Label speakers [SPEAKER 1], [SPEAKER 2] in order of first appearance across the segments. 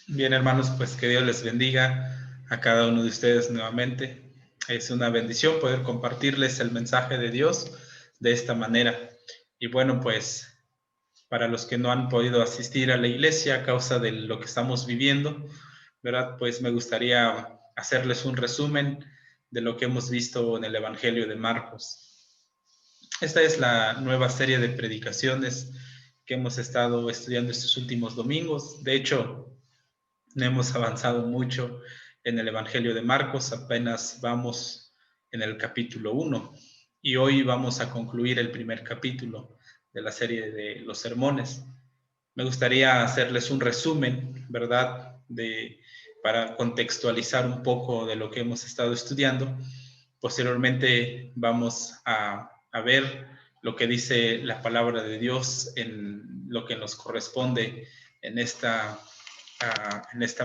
[SPEAKER 1] Bien, hermanos, pues que Dios les bendiga a cada uno de ustedes nuevamente. Es una bendición poder compartirles el mensaje de Dios de esta manera. Y bueno, pues para los que no han podido asistir a la iglesia a causa de lo que estamos viviendo, ¿verdad? Pues me gustaría hacerles un resumen de lo que hemos visto en el Evangelio de Marcos. Esta es la nueva serie de predicaciones que hemos estado estudiando estos últimos domingos. De hecho, no hemos avanzado mucho en el Evangelio de Marcos, apenas vamos en el capítulo 1 y hoy vamos a concluir el primer capítulo de la serie de los sermones. Me gustaría hacerles un resumen, ¿verdad? Para contextualizar un poco de lo que hemos estado estudiando. Posteriormente vamos a ver lo que dice la palabra de Dios en lo que nos corresponde en esta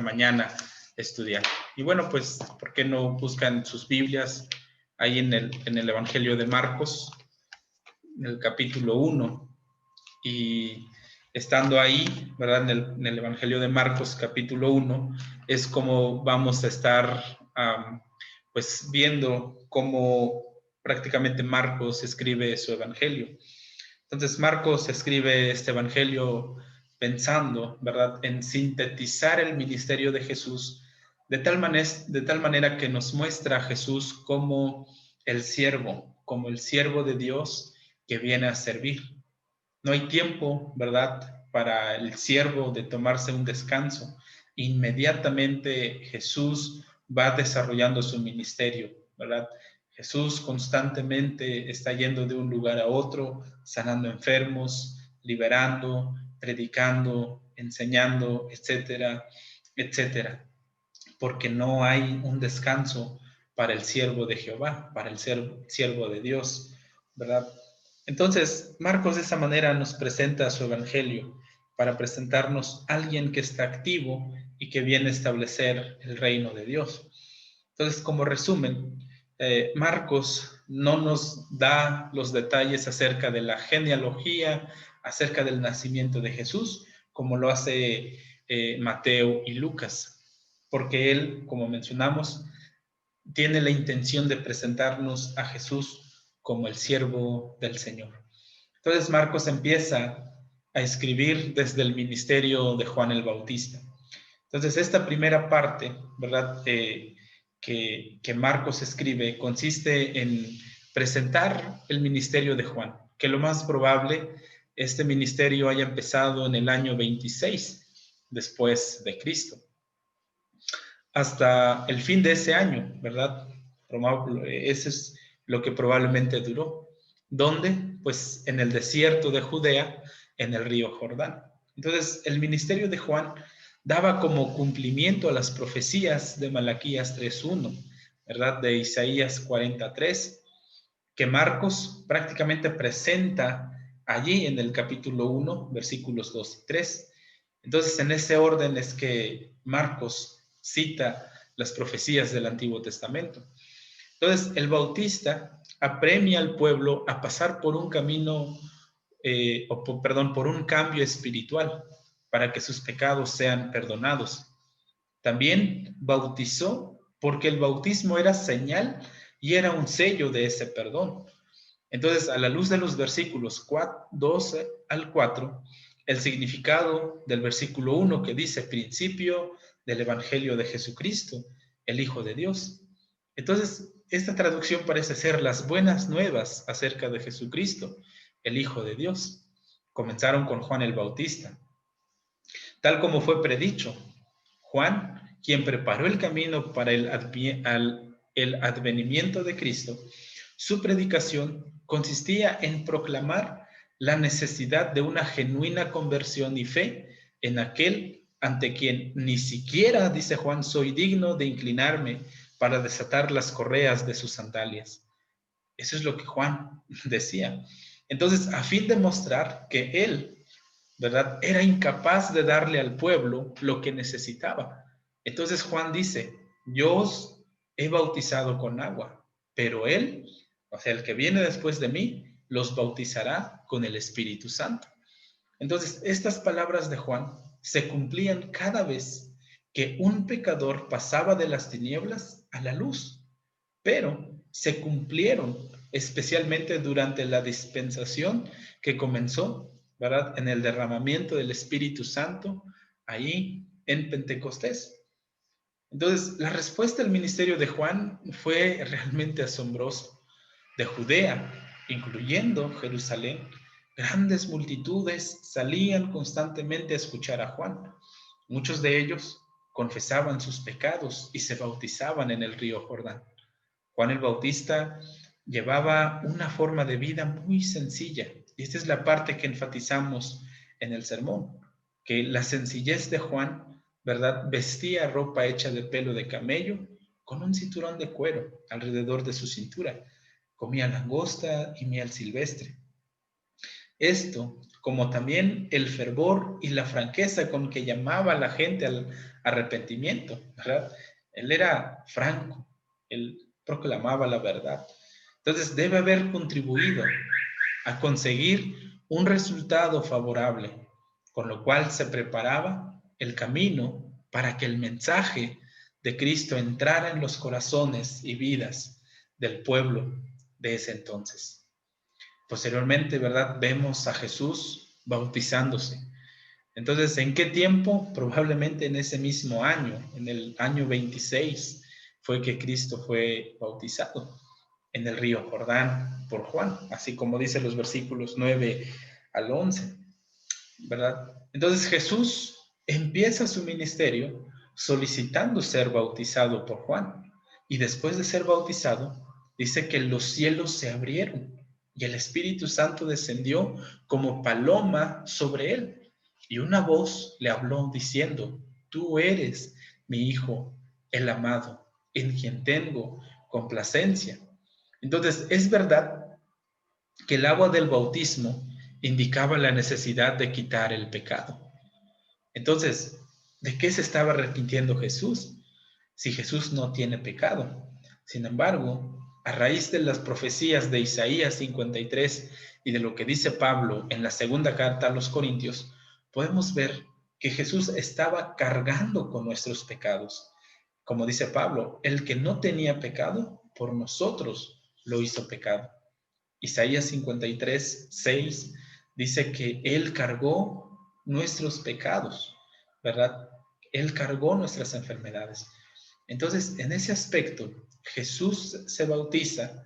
[SPEAKER 1] mañana estudiar. Y bueno, pues, ¿por qué no buscan sus Biblias ahí en el Evangelio de Marcos, en el capítulo 1? Y estando ahí, ¿verdad? En el Evangelio de Marcos, capítulo 1, es como vamos a estar, pues, viendo cómo prácticamente Marcos escribe su Evangelio. Entonces, Marcos escribe este Evangelio pensando, ¿verdad?, en sintetizar el ministerio de Jesús de tal manera que nos muestra a Jesús como el siervo de Dios que viene a servir. No hay tiempo, ¿verdad?, para el siervo de tomarse un descanso. Inmediatamente Jesús va desarrollando su ministerio, ¿verdad? Jesús constantemente está yendo de un lugar a otro, sanando enfermos, liberando, predicando, enseñando, etcétera, etcétera. Porque no hay un descanso para el siervo de Jehová, para el siervo de Dios, ¿verdad? Entonces, Marcos de esa manera nos presenta su evangelio para presentarnos a alguien que está activo y que viene a establecer el reino de Dios. Entonces, como resumen, Marcos no nos da los detalles acerca de la genealogía, acerca del nacimiento de Jesús, como lo hace Mateo y Lucas, porque él, como mencionamos, tiene la intención de presentarnos a Jesús como el siervo del Señor. Entonces Marcos empieza a escribir desde el ministerio de Juan el Bautista. Entonces esta primera parte, ¿verdad?, que Marcos escribe consiste en presentar el ministerio de Juan, que lo más probable este ministerio haya empezado en el año 26 después de Cristo, hasta el fin de ese año, ¿verdad? Eso es lo que probablemente duró. ¿Dónde? Pues en el desierto de Judea, en el río Jordán. Entonces, el ministerio de Juan daba como cumplimiento a las profecías de Malaquías 3:1, ¿verdad? De Isaías 43, que Marcos prácticamente presenta allí en el capítulo 1, versículos 2 y 3. Entonces, en ese orden es que Marcos cita las profecías del Antiguo Testamento. Entonces, el Bautista apremia al pueblo a pasar por un camino, por un cambio espiritual, para que sus pecados sean perdonados. También bautizó porque el bautismo era señal y era un sello de ese perdón. Entonces, a la luz de los versículos 12 al 4, el significado del versículo 1 que dice principio del Evangelio de Jesucristo, el Hijo de Dios. Entonces, esta traducción parece ser las buenas nuevas acerca de Jesucristo, el Hijo de Dios. Comenzaron con Juan el Bautista. Tal como fue predicho, Juan, quien preparó el camino para el advenimiento de Cristo, su predicación consistía en proclamar la necesidad de una genuina conversión y fe en aquel ante quien ni siquiera, dice Juan, soy digno de inclinarme para desatar las correas de sus sandalias. Eso es lo que Juan decía. Entonces, a fin de mostrar que él, ¿verdad?, era incapaz de darle al pueblo lo que necesitaba. Entonces Juan dice, yo os he bautizado con agua, pero él, o sea, el que viene después de mí, los bautizará con el Espíritu Santo. Entonces, estas palabras de Juan se cumplían cada vez que un pecador pasaba de las tinieblas a la luz, pero se cumplieron especialmente durante la dispensación que comenzó, ¿verdad?, en el derramamiento del Espíritu Santo, ahí en Pentecostés. Entonces, la respuesta del ministerio de Juan fue realmente asombrosa. De Judea, incluyendo Jerusalén, grandes multitudes salían constantemente a escuchar a Juan. Muchos de ellos confesaban sus pecados y se bautizaban en el río Jordán. Juan el Bautista llevaba una forma de vida muy sencilla. Y esta es la parte que enfatizamos en el sermón, que la sencillez de Juan, ¿verdad? Vestía ropa hecha de pelo de camello con un cinturón de cuero alrededor de su cintura. Comía langosta y miel silvestre. Esto, como también el fervor y la franqueza con que llamaba a la gente al arrepentimiento, ¿verdad? Él era franco, él proclamaba la verdad. Entonces debe haber contribuido a conseguir un resultado favorable, con lo cual se preparaba el camino para que el mensaje de Cristo entrara en los corazones y vidas del pueblo de ese entonces. Posteriormente, ¿verdad?, vemos a Jesús bautizándose. Entonces, ¿en qué tiempo? Probablemente en ese mismo año, en el año 26, fue que Cristo fue bautizado en el río Jordán por Juan, así como dice los versículos 9 al 11, ¿verdad? Entonces Jesús empieza su ministerio solicitando ser bautizado por Juan, y después de ser bautizado, dice que los cielos se abrieron y el Espíritu Santo descendió como paloma sobre él, y una voz le habló diciendo: tú eres mi Hijo, el amado, en quien tengo complacencia. Entonces, es verdad que el agua del bautismo indicaba la necesidad de quitar el pecado. Entonces, ¿de qué se estaba arrepintiendo Jesús? Si Jesús no tiene pecado. Sin embargo, a raíz de las profecías de Isaías 53 y de lo que dice Pablo en la segunda carta a los Corintios, podemos ver que Jesús estaba cargando con nuestros pecados. Como dice Pablo, el que no tenía pecado, por nosotros lo hizo pecado. Isaías 53, 6 dice que Él cargó nuestros pecados, ¿verdad? Él cargó nuestras enfermedades. Entonces, en ese aspecto, Jesús se bautiza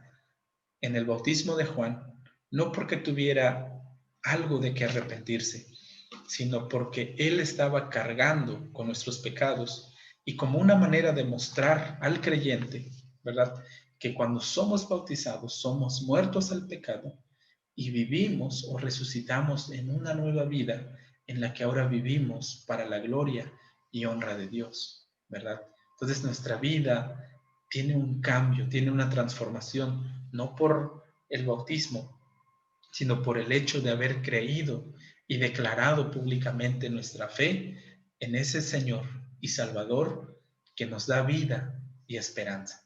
[SPEAKER 1] en el bautismo de Juan, no porque tuviera algo de que arrepentirse, sino porque Él estaba cargando con nuestros pecados, y como una manera de mostrar al creyente, ¿verdad?, que cuando somos bautizados somos muertos al pecado y vivimos o resucitamos en una nueva vida en la que ahora vivimos para la gloria y honra de Dios, ¿verdad? Entonces nuestra vida tiene un cambio, tiene una transformación, no por el bautismo, sino por el hecho de haber creído y declarado públicamente nuestra fe en ese Señor y Salvador que nos da vida y esperanza.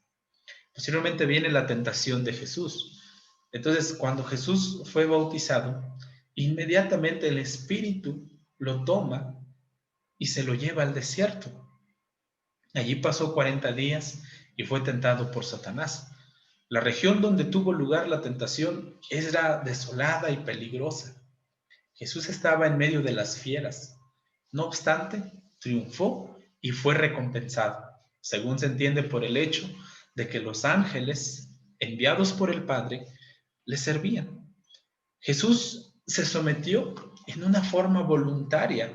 [SPEAKER 1] Posteriormente viene la tentación de Jesús. Entonces, cuando Jesús fue bautizado, inmediatamente el Espíritu lo toma y se lo lleva al desierto. Allí pasó 40 días y fue tentado por Satanás. La región donde tuvo lugar la tentación era desolada y peligrosa. Jesús estaba en medio de las fieras. No obstante, triunfó y fue recompensado, según se entiende por el hecho de que los ángeles, enviados por el Padre, le servían. Jesús se sometió en una forma voluntaria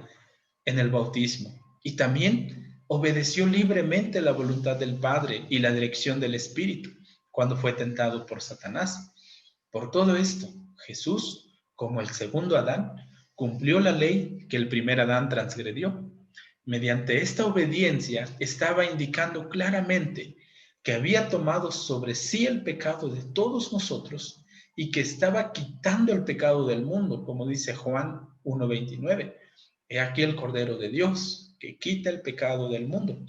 [SPEAKER 1] en el bautismo y también obedeció libremente la voluntad del Padre y la dirección del Espíritu cuando fue tentado por Satanás. Por todo esto, Jesús, como el segundo Adán, cumplió la ley que el primer Adán transgredió. Mediante esta obediencia estaba indicando claramente que había tomado sobre sí el pecado de todos nosotros y que estaba quitando el pecado del mundo, como dice Juan 1:29. He aquí el Cordero de Dios que quita el pecado del mundo.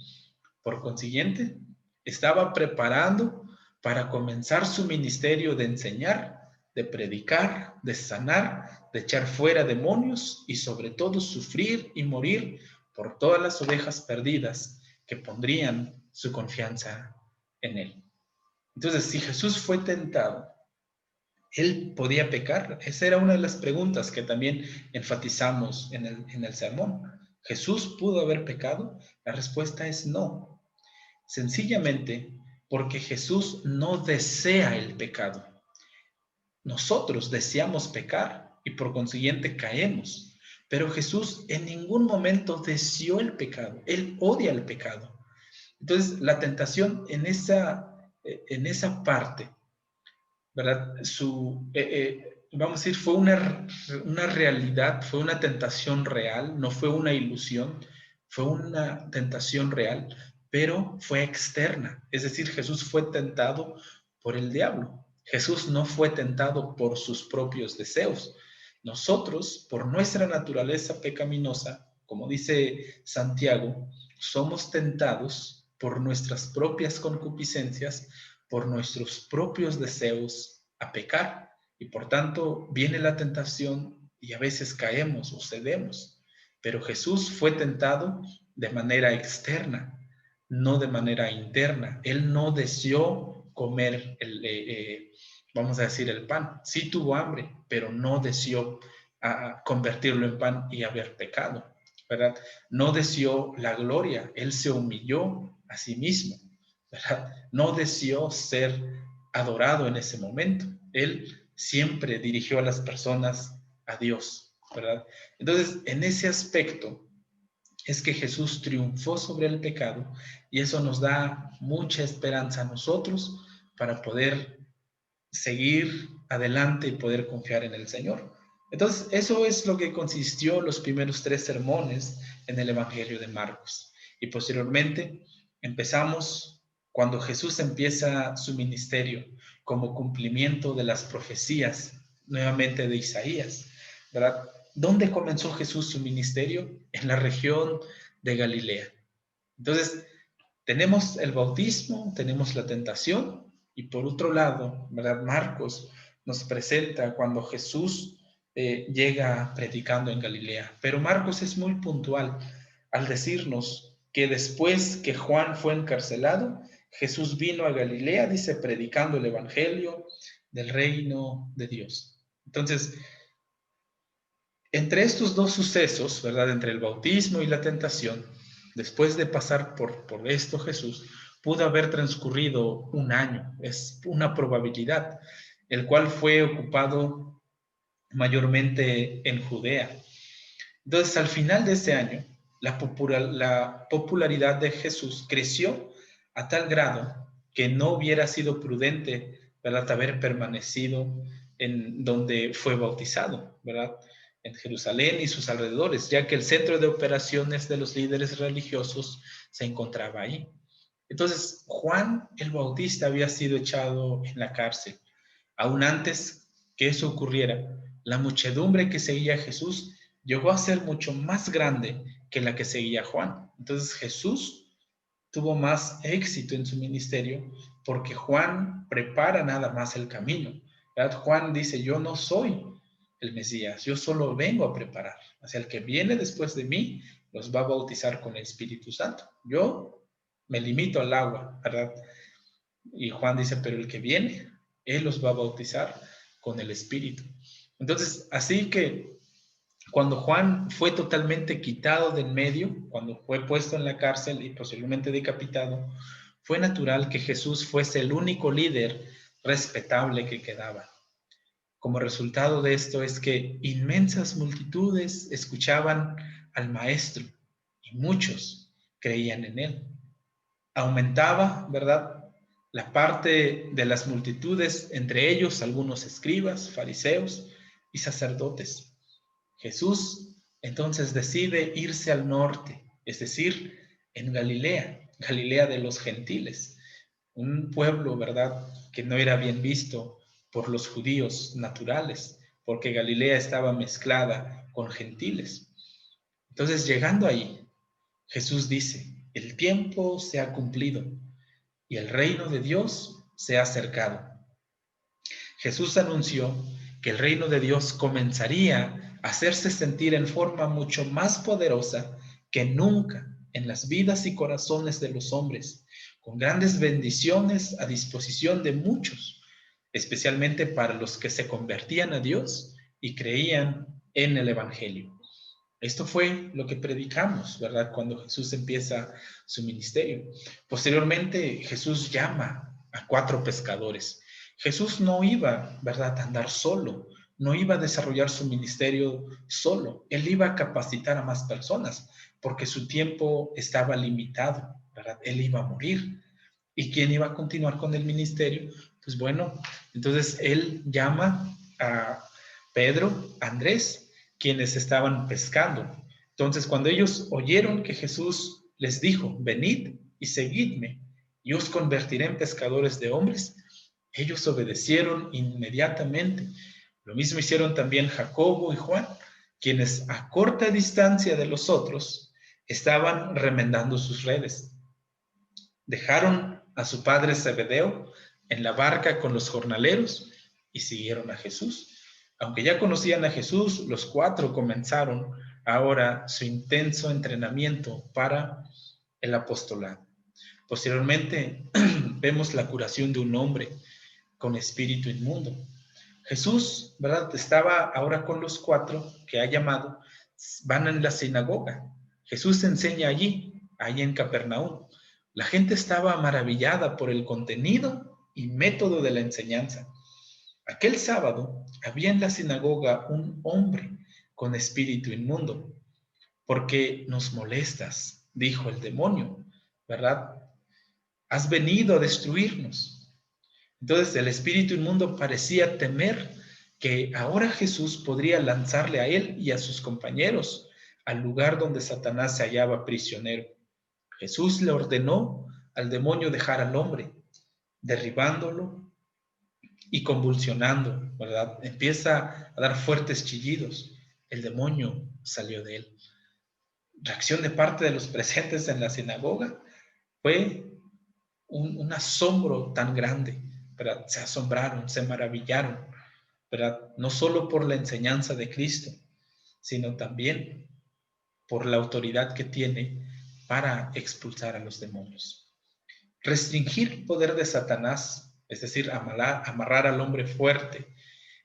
[SPEAKER 1] Por consiguiente, estaba preparando para comenzar su ministerio de enseñar, de predicar, de sanar, de echar fuera demonios y sobre todo sufrir y morir por todas las ovejas perdidas que pondrían su confianza en él. Entonces, si Jesús fue tentado, ¿él podía pecar? Esa era una de las preguntas que también enfatizamos en el sermón. ¿Jesús pudo haber pecado? La respuesta es no. Sencillamente porque Jesús no desea el pecado. Nosotros deseamos pecar y por consiguiente caemos. Pero Jesús en ningún momento deseó el pecado. Él odia el pecado. Entonces, la tentación en esa parte, ¿verdad? Vamos a decir, fue una realidad, fue una tentación real, no fue una ilusión, fue una tentación real, pero fue externa. Es decir, Jesús fue tentado por el diablo. Jesús no fue tentado por sus propios deseos. Nosotros, por nuestra naturaleza pecaminosa, como dice Santiago, somos tentados por nuestras propias concupiscencias, por nuestros propios deseos a pecar. Y por tanto viene la tentación y a veces caemos o cedemos. Pero Jesús fue tentado de manera externa, no de manera interna. Él no deseó comer vamos a decir, el pan. Sí tuvo hambre, pero no deseó convertirlo en pan y haber pecado, ¿verdad? No deseó la gloria. Él se humilló a sí mismo, ¿verdad? No deseó ser adorado en ese momento. Él siempre dirigió a las personas a Dios, ¿verdad? Entonces, en ese aspecto es que Jesús triunfó sobre el pecado y eso nos da mucha esperanza a nosotros para poder seguir adelante y poder confiar en el Señor. Entonces, eso es lo que consistió los primeros 3 sermones en el Evangelio de Marcos. Y posteriormente empezamos cuando Jesús empieza su ministerio como cumplimiento de las profecías, nuevamente de Isaías, ¿verdad? ¿Dónde comenzó Jesús su ministerio? En la región de Galilea. Entonces, tenemos el bautismo, tenemos la tentación, y por otro lado, ¿verdad? Marcos nos presenta cuando Jesús llega predicando en Galilea. Pero Marcos es muy puntual al decirnos que después que Juan fue encarcelado, Jesús vino a Galilea, dice, predicando el evangelio del reino de Dios. Entonces, entre estos dos sucesos, ¿verdad? Entre el bautismo y la tentación, después de pasar por esto Jesús, pudo haber transcurrido un año, es una probabilidad, el cual fue ocupado mayormente en Judea. Entonces, al final de ese año, la popularidad de Jesús creció a tal grado que no hubiera sido prudente, ¿verdad?, haber permanecido en donde fue bautizado, ¿verdad?, en Jerusalén y sus alrededores, ya que el centro de operaciones de los líderes religiosos se encontraba ahí. Entonces, Juan el Bautista había sido echado en la cárcel. Aún antes que eso ocurriera, la muchedumbre que seguía a Jesús llegó a ser mucho más grande que la que seguía a Juan. Entonces, Jesús tuvo más éxito en su ministerio porque Juan prepara nada más el camino, ¿verdad? Juan dice, yo no soy el Mesías, yo solo vengo a preparar. O sea, el que viene después de mí los va a bautizar con el Espíritu Santo. Yo me limito al agua, ¿verdad? Y Juan dice, pero el que viene, él los va a bautizar con el Espíritu. Entonces, así que cuando Juan fue totalmente quitado del medio, cuando fue puesto en la cárcel y posiblemente decapitado, fue natural que Jesús fuese el único líder respetable que quedaba. Como resultado de esto es que inmensas multitudes escuchaban al Maestro y muchos creían en él. Aumentaba, ¿verdad?, la parte de las multitudes, entre ellos algunos escribas, fariseos y sacerdotes. Jesús entonces decide irse al norte, es decir, en Galilea, Galilea de los gentiles, un pueblo, ¿verdad?, que no era bien visto por los judíos naturales, porque Galilea estaba mezclada con gentiles. Entonces, llegando ahí, Jesús dice, el tiempo se ha cumplido y el reino de Dios se ha acercado. Jesús anunció que el reino de Dios comenzaría a hacerse sentir en forma mucho más poderosa que nunca en las vidas y corazones de los hombres, con grandes bendiciones a disposición de muchos, especialmente para los que se convertían a Dios y creían en el Evangelio. Esto fue lo que predicamos, ¿verdad? Cuando Jesús empieza su ministerio. Posteriormente, Jesús llama a 4 pescadores. Jesús no iba, ¿verdad?, a andar solo, no iba a desarrollar su ministerio solo. Él iba a capacitar a más personas porque su tiempo estaba limitado, ¿verdad? Él iba a morir. ¿Y quién iba a continuar con el ministerio? Pues bueno, entonces él llama a Pedro, a Andrés, quienes estaban pescando. Entonces, cuando ellos oyeron que Jesús les dijo, venid y seguidme, y os convertiré en pescadores de hombres, ellos obedecieron inmediatamente. Lo mismo hicieron también Jacobo y Juan, quienes a corta distancia de los otros estaban remendando sus redes. Dejaron a su padre Zebedeo en la barca con los jornaleros y siguieron a Jesús. Aunque ya conocían a Jesús, los 4 comenzaron ahora su intenso entrenamiento para el apostolado. Posteriormente vemos la curación de un hombre con espíritu inmundo. Jesús, ¿verdad?, estaba ahora con los 4 que ha llamado, van en la sinagoga. Jesús enseña allí en Capernaum. La gente estaba maravillada por el contenido y método de la enseñanza. Aquel sábado había en la sinagoga un hombre con espíritu inmundo. Porque nos molestas, dijo el demonio, ¿verdad? Has venido a destruirnos. Entonces el espíritu inmundo parecía temer que ahora Jesús podría lanzarle a él y a sus compañeros al lugar donde Satanás se hallaba prisionero. Jesús le ordenó al demonio dejar al hombre, derribándolo y convulsionando, ¿verdad? Empieza a dar fuertes chillidos. El demonio salió de él. Reacción de parte de los presentes en la sinagoga fue un asombro tan grande, ¿verdad? Se asombraron, se maravillaron, ¿verdad? No solo por la enseñanza de Cristo, sino también por la autoridad que tiene para expulsar a los demonios. Restringir el poder de Satanás, es decir, amarrar al hombre fuerte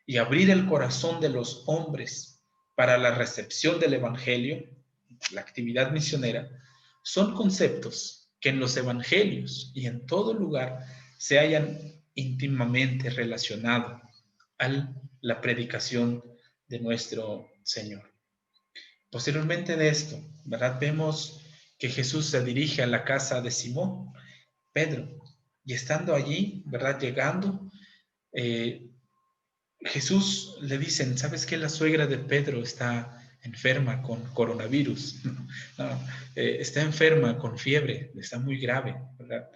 [SPEAKER 1] y abrir el corazón de los hombres para la recepción del Evangelio, la actividad misionera, son conceptos que en los evangelios y en todo lugar se hayan íntimamente relacionado a la predicación de nuestro Señor. Posteriormente de esto, ¿verdad?, vemos que Jesús se dirige a la casa de Simón, Pedro, y estando allí, ¿verdad?, llegando, Jesús le dicen, ¿sabes qué? La suegra de Pedro está enferma con coronavirus, no, está enferma con fiebre, está muy grave, ¿verdad?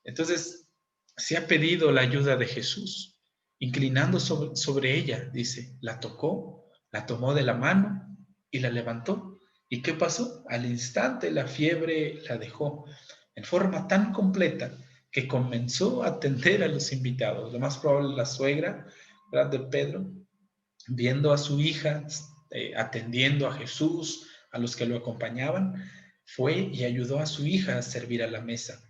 [SPEAKER 1] Entonces, se ha pedido la ayuda de Jesús, inclinando sobre ella, dice, la tocó, la tomó de la mano y la levantó. ¿Y qué pasó? Al instante la fiebre la dejó en forma tan completa que comenzó a atender a los invitados. Lo más probable, la suegra, ¿verdad?, de Pedro, viendo a su hija atendiendo a Jesús, a los que lo acompañaban, fue y ayudó a su hija a servir a la mesa.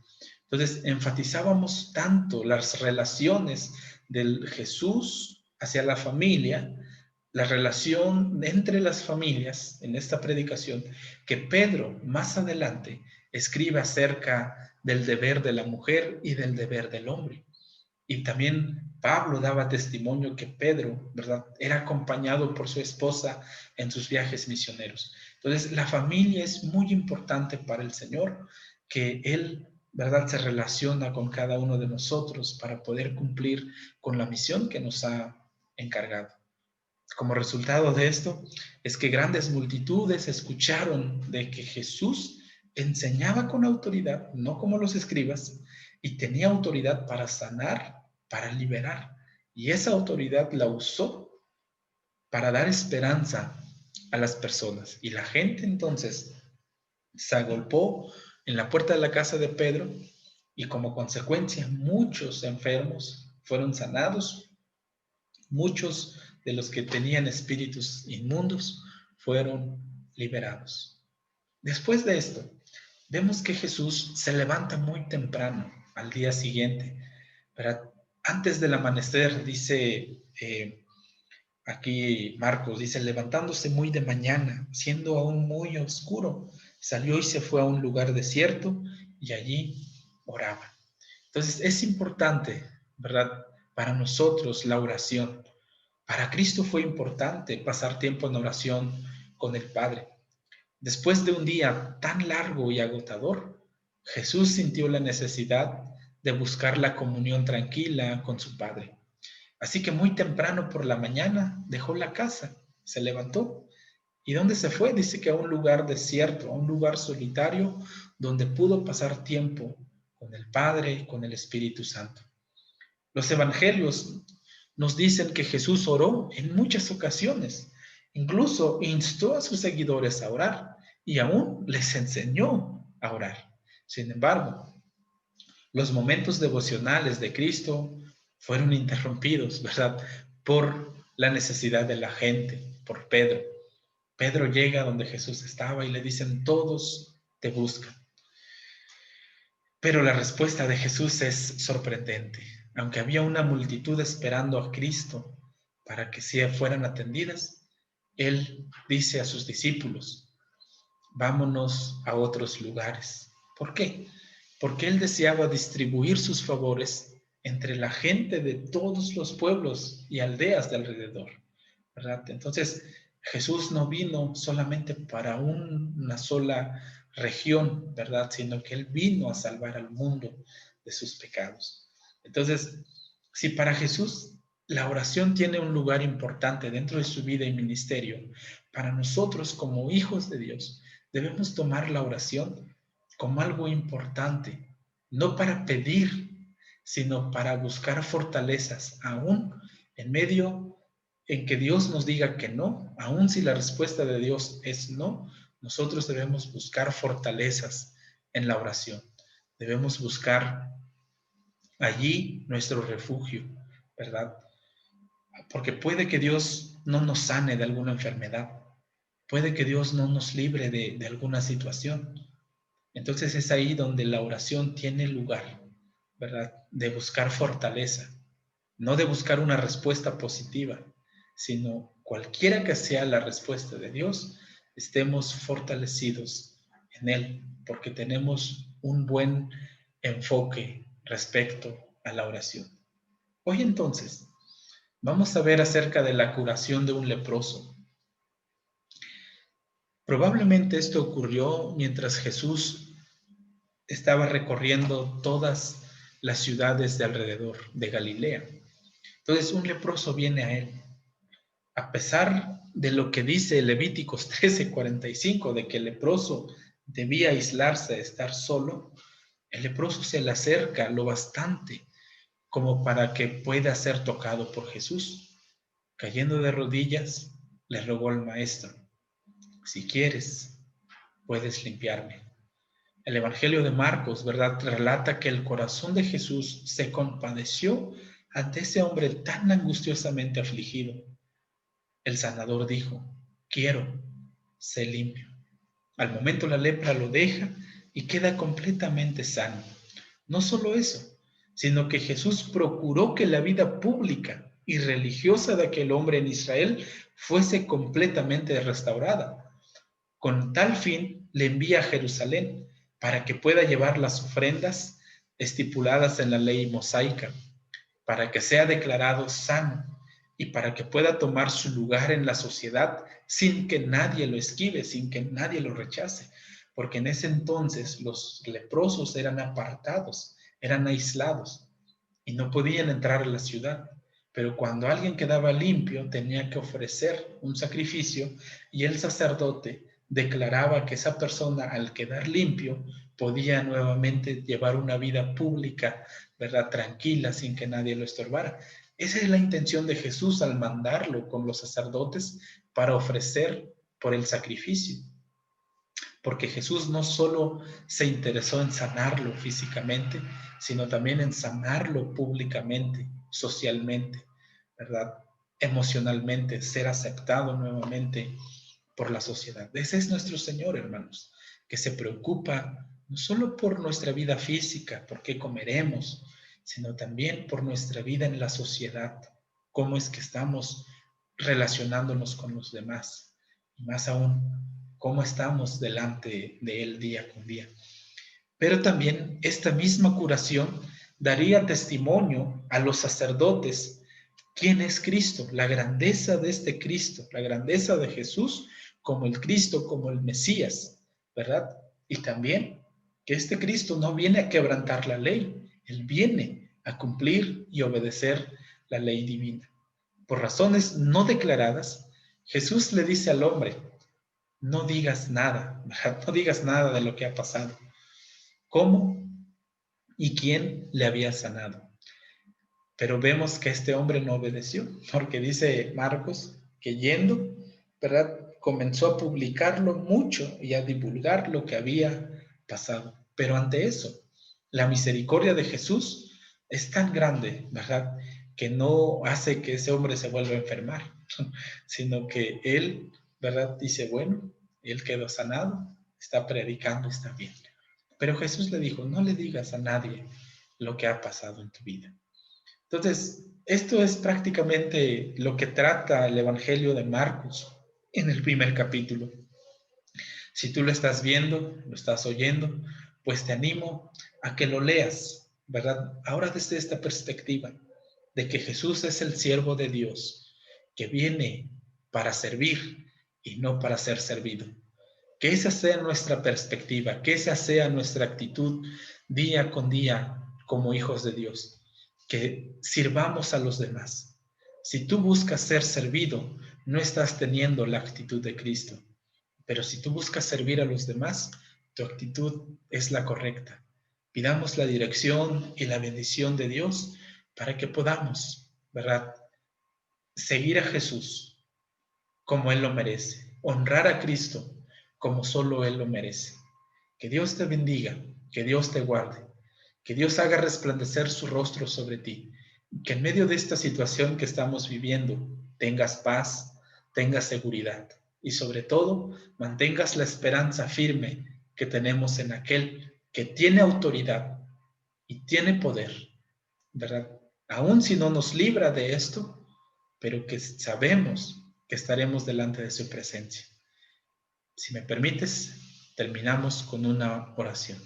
[SPEAKER 1] Entonces, enfatizábamos tanto las relaciones del Jesús hacia la familia, la relación entre las familias en esta predicación, que Pedro más adelante escribe acerca del deber de la mujer y del deber del hombre. Y también Pablo daba testimonio que Pedro, ¿verdad?, era acompañado por su esposa en sus viajes misioneros. Entonces, la familia es muy importante para el Señor, que Él, ¿verdad?, se relaciona con cada uno de nosotros para poder cumplir con la misión que nos ha encargado. Como resultado de esto, es que grandes multitudes escucharon de que Jesús enseñaba con autoridad, no como los escribas, y tenía autoridad para sanar, para liberar. Y esa autoridad la usó para dar esperanza a las personas. Y la gente entonces se agolpó en la puerta de la casa de Pedro y como consecuencia muchos enfermos fueron sanados, muchos de los que tenían espíritus inmundos fueron liberados. Después de esto, vemos que Jesús se levanta muy temprano al día siguiente, ¿verdad? Antes del amanecer, dice aquí Marcos, dice, levantándose muy de mañana, siendo aún muy oscuro, salió y se fue a un lugar desierto y allí oraba. Entonces es importante, ¿verdad? Para nosotros la oración. Para Cristo fue importante pasar tiempo en oración con el Padre. Después de un día tan largo y agotador, Jesús sintió la necesidad de buscar la comunión tranquila con su Padre. Así que muy temprano por la mañana dejó la casa, se levantó. ¿Y dónde se fue? Dice que a un lugar desierto, a un lugar solitario, donde pudo pasar tiempo con el Padre y con el Espíritu Santo. Los evangelios nos dicen que Jesús oró en muchas ocasiones, incluso instó a sus seguidores a orar y aún les enseñó a orar. Sin embargo, los momentos devocionales de Cristo fueron interrumpidos, ¿verdad? Por la necesidad de la gente, por Pedro. Pedro llega donde Jesús estaba y le dicen, todos te buscan. Pero la respuesta de Jesús es sorprendente. Aunque había una multitud esperando a Cristo para que fueran atendidas, Él dice a sus discípulos, vámonos a otros lugares. ¿Por qué? Porque Él deseaba distribuir sus favores entre la gente de todos los pueblos y aldeas de alrededor, ¿verdad? Entonces, Jesús no vino solamente para una sola región, ¿verdad? Sino que Él vino a salvar al mundo de sus pecados. Entonces, si para Jesús la oración tiene un lugar importante dentro de su vida y ministerio, para nosotros como hijos de Dios debemos tomar la oración como algo importante, no para pedir, sino para buscar fortalezas, aún en medio en que Dios nos diga que no, aun si la respuesta de Dios es no, nosotros debemos buscar fortalezas en la oración. Debemos buscar allí nuestro refugio, ¿verdad? Porque puede que Dios no nos sane de alguna enfermedad, puede que Dios no nos libre de alguna situación. Entonces es ahí donde la oración tiene lugar, ¿verdad? De buscar fortaleza, no de buscar una respuesta positiva, sino cualquiera que sea la respuesta de Dios, estemos fortalecidos en Él, porque tenemos un buen enfoque respecto a la oración. Hoy entonces, vamos a ver acerca de la curación de un leproso. Probablemente esto ocurrió mientras Jesús estaba recorriendo todas las ciudades de alrededor de Galilea. Entonces un leproso viene a él. A pesar de lo que dice Levíticos 13:45, de que el leproso debía aislarse, estar solo, el leproso se le acerca lo bastante como para que pueda ser tocado por Jesús. Cayendo de rodillas, le rogó al maestro, si quieres, puedes limpiarme. El Evangelio de Marcos, ¿verdad?, relata que el corazón de Jesús se compadeció ante ese hombre tan angustiosamente afligido. El sanador dijo, quiero, sé limpio. Al momento la lepra lo deja y queda completamente sano. No solo eso, sino que Jesús procuró que la vida pública y religiosa de aquel hombre en Israel fuese completamente restaurada. Con tal fin le envía a Jerusalén para que pueda llevar las ofrendas estipuladas en la ley mosaica, para que sea declarado sano y para que pueda tomar su lugar en la sociedad sin que nadie lo esquive, sin que nadie lo rechace, porque en ese entonces los leprosos eran apartados, eran aislados y no podían entrar a la ciudad. Pero cuando alguien quedaba limpio tenía que ofrecer un sacrificio y el sacerdote declaraba que esa persona al quedar limpio podía nuevamente llevar una vida pública, ¿verdad? Tranquila, sin que nadie lo estorbara. Esa es la intención de Jesús al mandarlo con los sacerdotes para ofrecer por el sacrificio. Porque Jesús no solo se interesó en sanarlo físicamente, sino también en sanarlo públicamente, socialmente, ¿verdad? Emocionalmente, ser aceptado nuevamente por la sociedad. Ese es nuestro Señor, hermanos. que se preocupa no solo por nuestra vida física, por qué comeremos, sino también por nuestra vida en la sociedad, cómo es que estamos relacionándonos con los demás, y más aún, cómo estamos delante de Él día con día. Pero también esta misma curación daría testimonio a los sacerdotes quién es Cristo, la grandeza de este Cristo, la grandeza de Jesús como el Cristo, como el Mesías, ¿verdad? Y también que este Cristo no viene a quebrantar la ley, Él viene a cumplir y obedecer la ley divina. Por razones no declaradas, Jesús le dice al hombre, no digas nada, ¿verdad? No digas nada de lo que ha pasado. ¿Cómo y quién le había sanado? Pero vemos que este hombre no obedeció, porque dice Marcos que yendo, ¿verdad? Comenzó a publicarlo mucho y a divulgar lo que había pasado. Pero ante eso, la misericordia de Jesús es tan grande, ¿verdad? Que no hace que ese hombre se vuelva a enfermar, sino que él, ¿verdad? Dice, bueno, él quedó sanado, está predicando, está bien. Pero Jesús le dijo, no le digas a nadie lo que ha pasado en tu vida. Entonces, esto es prácticamente lo que trata el Evangelio de Marcos en el primer capítulo. Si tú lo estás viendo, lo estás oyendo, pues te animo a que lo leas, ¿verdad? Ahora desde esta perspectiva de que Jesús es el siervo de Dios, que viene para servir y no para ser servido. Que esa sea nuestra perspectiva, que esa sea nuestra actitud día con día como hijos de Dios, que sirvamos a los demás. Si tú buscas ser servido, no estás teniendo la actitud de Cristo, pero si tú buscas servir a los demás, tu actitud es la correcta. Pidamos la dirección y la bendición de Dios para que podamos, ¿verdad?, seguir a Jesús como Él lo merece, honrar a Cristo como solo Él lo merece. Que Dios te bendiga, que Dios te guarde, que Dios haga resplandecer su rostro sobre ti, que en medio de esta situación que estamos viviendo tengas paz, tengas seguridad y sobre todo mantengas la esperanza firme que tenemos en aquel que tiene autoridad y tiene poder, ¿verdad? Aun si no nos libra de esto, pero que sabemos que estaremos delante de su presencia. Si me permites, terminamos con una oración.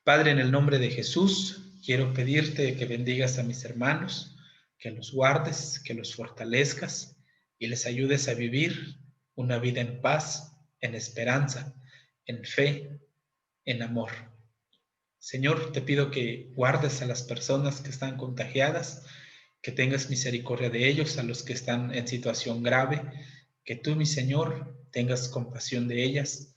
[SPEAKER 1] Padre, en el nombre de Jesús, quiero pedirte que bendigas a mis hermanos, que los guardes, que los fortalezcas y les ayudes a vivir una vida en paz, en esperanza, en fe, en amor. Señor, te pido que guardes a las personas que están contagiadas, que tengas misericordia de ellos, a los que están en situación grave, que tú, mi Señor, tengas compasión de ellas,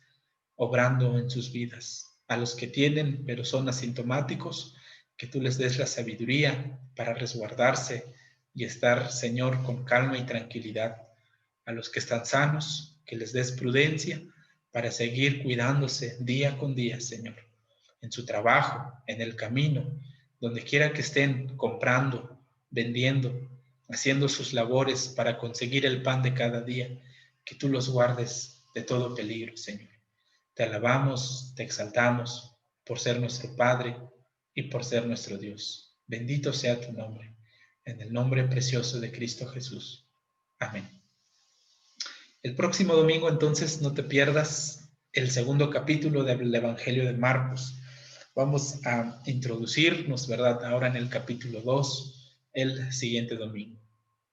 [SPEAKER 1] obrando en sus vidas. A los que tienen, pero son asintomáticos, que tú les des la sabiduría para resguardarse y estar, Señor, con calma y tranquilidad. A los que están sanos, que les des prudencia para seguir cuidándose día con día, Señor, en su trabajo, en el camino, donde quiera que estén comprando, vendiendo, haciendo sus labores para conseguir el pan de cada día, que tú los guardes de todo peligro, Señor. Te alabamos, te exaltamos por ser nuestro Padre y por ser nuestro Dios. Bendito sea tu nombre, en el nombre precioso de Cristo Jesús. Amén. El próximo domingo, entonces, no te pierdas el segundo capítulo del Evangelio de Marcos. Vamos a introducirnos, ¿verdad?, ahora en el capítulo 2, el siguiente domingo.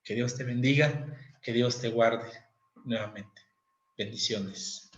[SPEAKER 1] Que Dios te bendiga, que Dios te guarde nuevamente. Bendiciones.